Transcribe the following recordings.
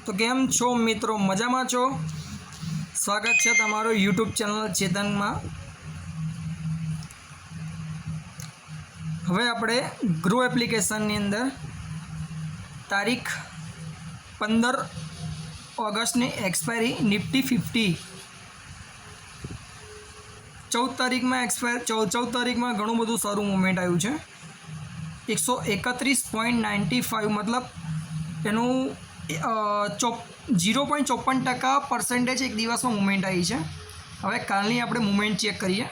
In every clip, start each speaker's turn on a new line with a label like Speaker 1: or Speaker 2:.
Speaker 1: તો કેમ છો મિત્રો, મજામાં છો? સ્વાગત છે તમારો યુટ્યુબ ચેનલ ચેતનમાં. હવે આપણે ગ્રો એપ્લિકેશનની અંદર તારીખ 15 ઓગસ્ટની એક્સપાયરી નિફ્ટી 50 14 તારીખમાં એક્સપાયર 14 તારીખમાં ઘણું બધું સારું મુવમેન્ટ આવ્યું છે. 131.95 મતલબ એનું 0.54% એક દિવસમાં મુવમેન્ટ આવી છે. હવે કાલની આપણે મુવમેન્ટ ચેક કરીએ.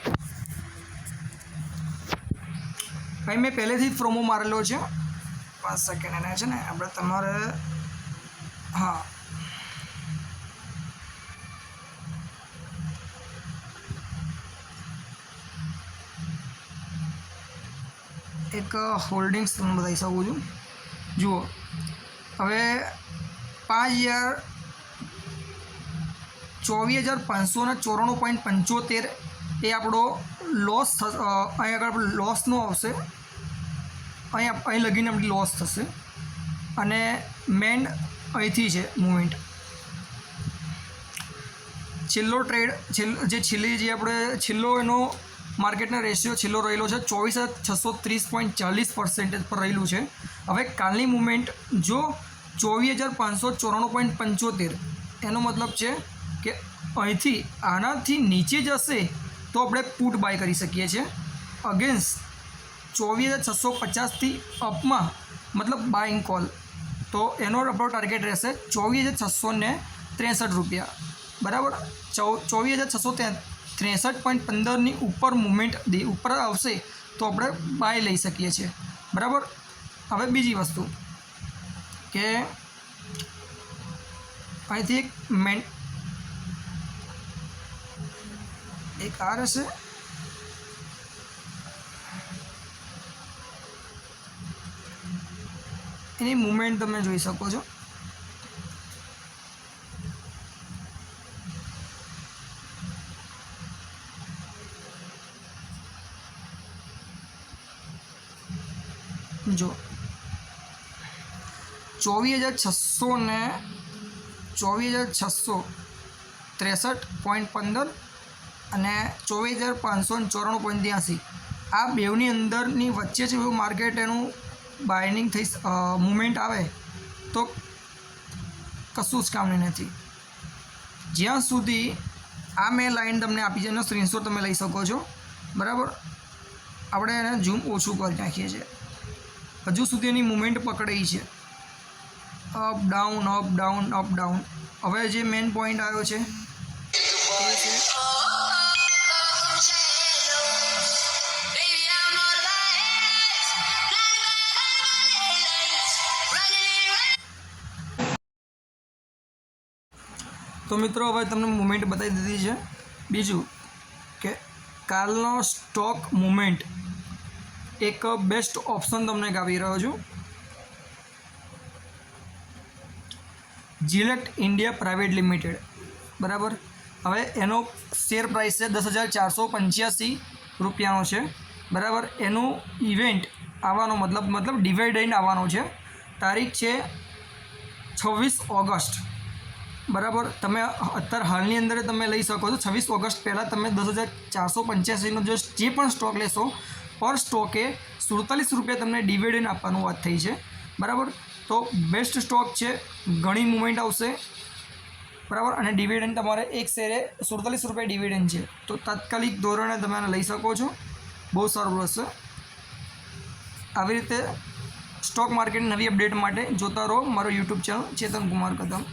Speaker 1: ભાઈ મેં પહેલેથી જ પ્રોમો મારેલો છે. 5 સેકન્ડ એને છે ને આપણે તમારે હા એક હોલ્ડિંગ્સ તમને બતાવી શકું છું. જુઓ, હવે 24,594.75 એ આપણો લોસ અહીં આગળ લોસનો આવશે. અહીં લગીને આપણી લોસ થશે અને મેન અહીંથી છે મુવમેન્ટ. છેલ્લો ટ્રેડ છેલ્લો એનો માર્કેટનો રેશિયો છેલ્લો રહેલો છે 24,630.40% પર રહેલું છે. હવે કાલની મુવમેન્ટ જો 24,594.75 એનો મતલબ છે કે અહીંથી આનાથી નીચે જશે તો આપણે પુટ બાય કરી શકીએ છીએ. અગેન્સ્ટ 24,650થી અપમાં મતલબ બાઇંગ કોલ, તો એનો આપણો ટાર્ગેટ રહેશે 24,663 રૂપિયા. બરાબર, 24,663.15ની ઉપર મુવમેન્ટ ઉપર આવશે તો આપણે બાય લઈ શકીએ છીએ. બરાબર. હવે બીજી વસ્તુ કે અહીંથી એક આ રહેશે. એની મુવમેન્ટ તમે જોઈ શકો છો. જો 24,663.15 અને 24,594.83 આ બેવની અંદરની વચ્ચે છે એવું માર્કેટ એનું બાયનિંગ થઈ મુવમેન્ટ આવે તો કશું જ કામની નથી. જ્યાં સુધી આ મેં લાઈન તમને આપી છે એનો સ્ક્રીનશોટ તમે લઈ શકો છો. બરાબર, આપણે એને ઝૂમ ઓછું કરી નાખીએ છીએ. હજુ સુધી એની મુવમેન્ટ પકડાઈ છે, up down up down up down. હવે જે મેઇન પોઈન્ટ આવ્યો છે એ છે તો મિત્રો હવે તમને મુવમેન્ટ બતાવી દીધી છે. બીજું કે કાલનો સ્ટોક મુવમેન્ટ એક બેસ્ટ ઓપ્શન તમને આપી રહ્યો છું. જીલેક્ટ ઇન્ડિયા પ્રાઇવેટ લિમિટેડ. બરાબર, હવે એનો શેર પ્રાઇસ છે 10,485 રૂપિયાનો છે. બરાબર, એનું ઇવેન્ટ આવવાનો મતલબ ડિવિડન્ડ આવવાનો છે. તારીખ છે 26 ઓગસ્ટ. બરાબર, તમે અત્યારે હાલની અંદર તમે લઈ શકો છો. 26 ઓગસ્ટ પહેલાં તમે 10,485નો જે પણ સ્ટોક લેશો પર સ્ટોકે 47 રૂપિયા તમને ડિવિડન્ડ આપવાનું વાત થઈ છે. બરાબર, તો બેસ્ટ સ્ટોક છે, ઘણી મુવમેન્ટ આવશે. બરાબર, અને ડિવિડન્ડ તમારે એક શેરે 47 રૂપિયા ડિવિડન્ડ છે, તો તાત્કાલિક ધોરણે તમે આને લઈ શકો છો. બહુ સારું રહેશે. આવી રીતે સ્ટોક માર્કેટ નવી અપડેટ માટે જોતા રહો મારો યુટ્યુબ ચેનલ ચેતન કુમાર કદમ.